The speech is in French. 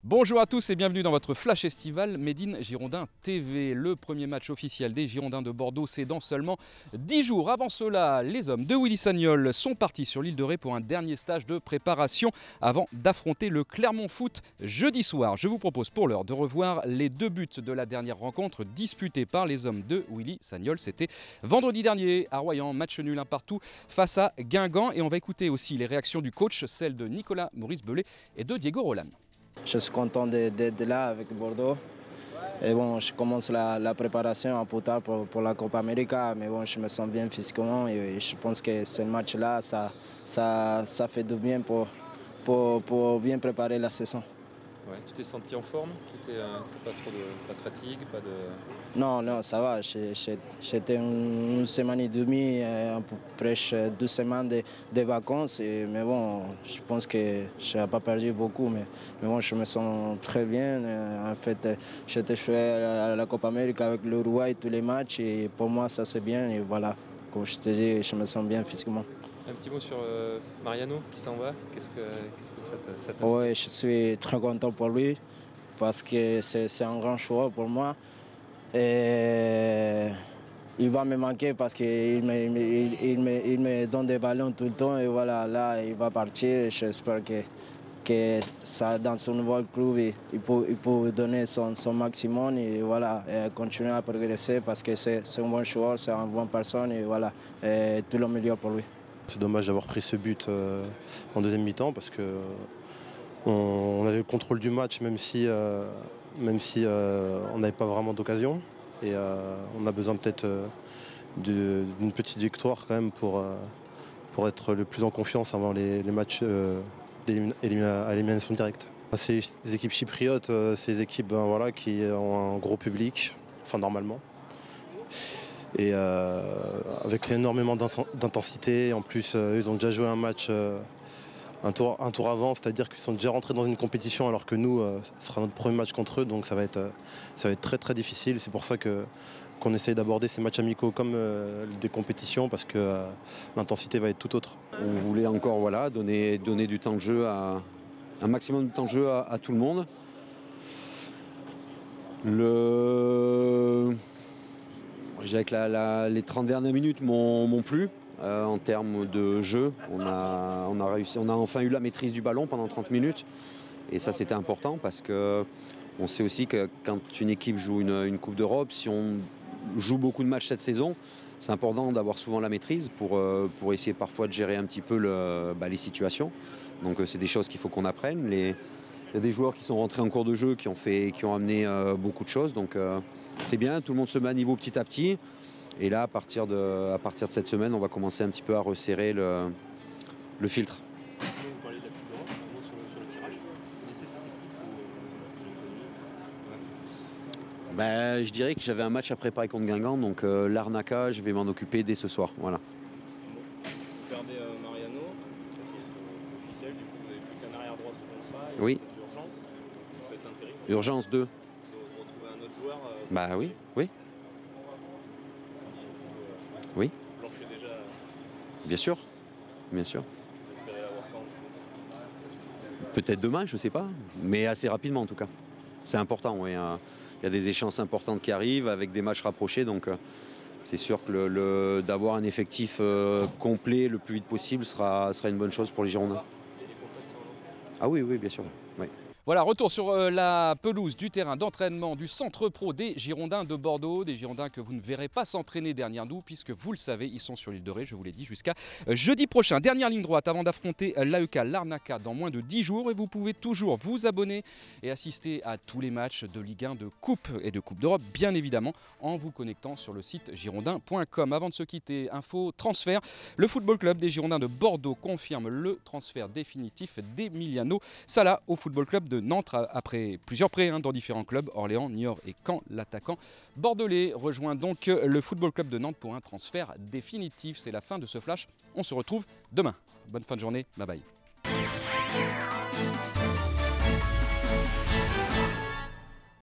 Bonjour à tous et bienvenue dans votre Flash Estival Made in Girondins TV. Le premier match officiel des Girondins de Bordeaux, c'est dans seulement 10 jours. Avant cela, les hommes de Willy Sagnol sont partis sur l'île de Ré pour un dernier stage de préparation avant d'affronter le Clermont Foot jeudi soir. Je vous propose pour l'heure de revoir les deux buts de la dernière rencontre disputés par les hommes de Willy Sagnol. C'était vendredi dernier à Royan, match nul un partout face à Guingamp. Et on va écouter aussi les réactions du coach, celles de Nicolas Maurice Belay et de Diego Roland. Je suis content d'être là avec Bordeaux. Et bon, je commence la préparation un peu tard pour la Copa América, mais bon, je me sens bien physiquement et je pense que ce match-là, ça fait du bien pour bien préparer la saison. Ouais, tu t'es senti en forme? Pas de fatigue, pas de... Non, ça va. J'étais une semaine et demie, à peu près 2 semaines de vacances. Mais bon, je pense que je n'ai pas perdu beaucoup. Mais bon, je me sens très bien. En fait, j'étais joué à la Copa América avec l'Uruguay tous les matchs. Et pour moi, ça c'est bien. Et voilà, comme je te dis, je me sens bien physiquement. Un petit mot sur Mariano qui s'en va. Qu'est-ce que ça t'a... Oui, je suis très content pour lui parce que c'est un grand choix pour moi. Et il va me manquer parce qu'il me donne des ballons tout le temps. Et voilà, là, il va partir. J'espère que ça, dans son nouveau club, il peut donner son maximum et voilà, et continuer à progresser parce que c'est un bon joueur, c'est une bonne personne et voilà, et tout le meilleur pour lui. C'est dommage d'avoir pris ce but en deuxième mi-temps parce que on avait le contrôle du match même si on n'avait pas vraiment d'occasion. Et on a besoin peut-être d'une petite victoire quand même pour être le plus en confiance avant les matchs à élimination directe. C'est les équipes chypriotes, c'est des équipes voilà, qui ont un gros public, enfin normalement. Et avec énormément d'intensité. En plus, ils ont déjà joué un match un tour avant, c'est-à-dire qu'ils sont déjà rentrés dans une compétition alors que nous, ce sera notre premier match contre eux, donc ça va être très très difficile. C'est pour ça qu'on essaye d'aborder ces matchs amicaux comme des compétitions parce que l'intensité va être tout autre. On voulait encore donner du temps de jeu un maximum de temps de jeu à tout le monde. Je dirais que les 30 dernières minutes m'ont plu en termes de jeu. On a enfin eu la maîtrise du ballon pendant 30 minutes. Et ça, c'était important parce qu'on sait aussi que quand une équipe joue une Coupe d'Europe, si on joue beaucoup de matchs cette saison, c'est important d'avoir souvent la maîtrise pour essayer parfois de gérer un petit peu les situations. Donc c'est des choses qu'il faut qu'on apprenne. Il y a des joueurs qui sont rentrés en cours de jeu, qui ont amené beaucoup de choses. Donc c'est bien, tout le monde se met à niveau petit à petit. Et là, à partir de cette semaine, on va commencer un petit peu à resserrer le filtre. Vous parlez de la Coupe d'Europe, un mot sur le tirage. Vous connaissez cette équipe ou... Je dirais que j'avais un match à préparer contre Guingamp, donc l'Arnaca, je vais m'en occuper dès ce soir. Voilà. Vous perdez Mariano, c'est officiel, du coup vous n'avez plus qu'un arrière droit sous contrat. Oui. Peut-être urgence, c'est intérim. Urgence 2. De retrouver un autre joueur. Oui. Vous blanchez déjà. Bien sûr. Vous espérez l'avoir quand? Peut-être demain, je ne sais pas, mais assez rapidement en tout cas. C'est important, oui. Il y a des échéances importantes qui arrivent avec des matchs rapprochés, donc c'est sûr que d'avoir un effectif complet le plus vite possible sera une bonne chose pour les Girondins. Et les contacts sont lancés? Ah oui, bien sûr. Oui. Voilà, retour sur la pelouse du terrain d'entraînement du centre pro des Girondins de Bordeaux. Des Girondins que vous ne verrez pas s'entraîner derrière nous puisque vous le savez, ils sont sur l'île de Ré, je vous l'ai dit, jusqu'à jeudi prochain. Dernière ligne droite avant d'affronter l'AEK Larnaca dans moins de 10 jours. Et vous pouvez toujours vous abonner et assister à tous les matchs de Ligue 1, de Coupe et de Coupe d'Europe, bien évidemment, en vous connectant sur le site girondins.com. Avant de se quitter, info transfert. Le Football Club des Girondins de Bordeaux confirme le transfert définitif d'Emiliano Sala au Football Club de Nantes après plusieurs prêts dans différents clubs, Orléans, Niort et Caen. L'attaquant bordelais rejoint donc le Football Club de Nantes pour un transfert définitif. C'est la fin de ce flash. On se retrouve demain. Bonne fin de journée. Bye bye.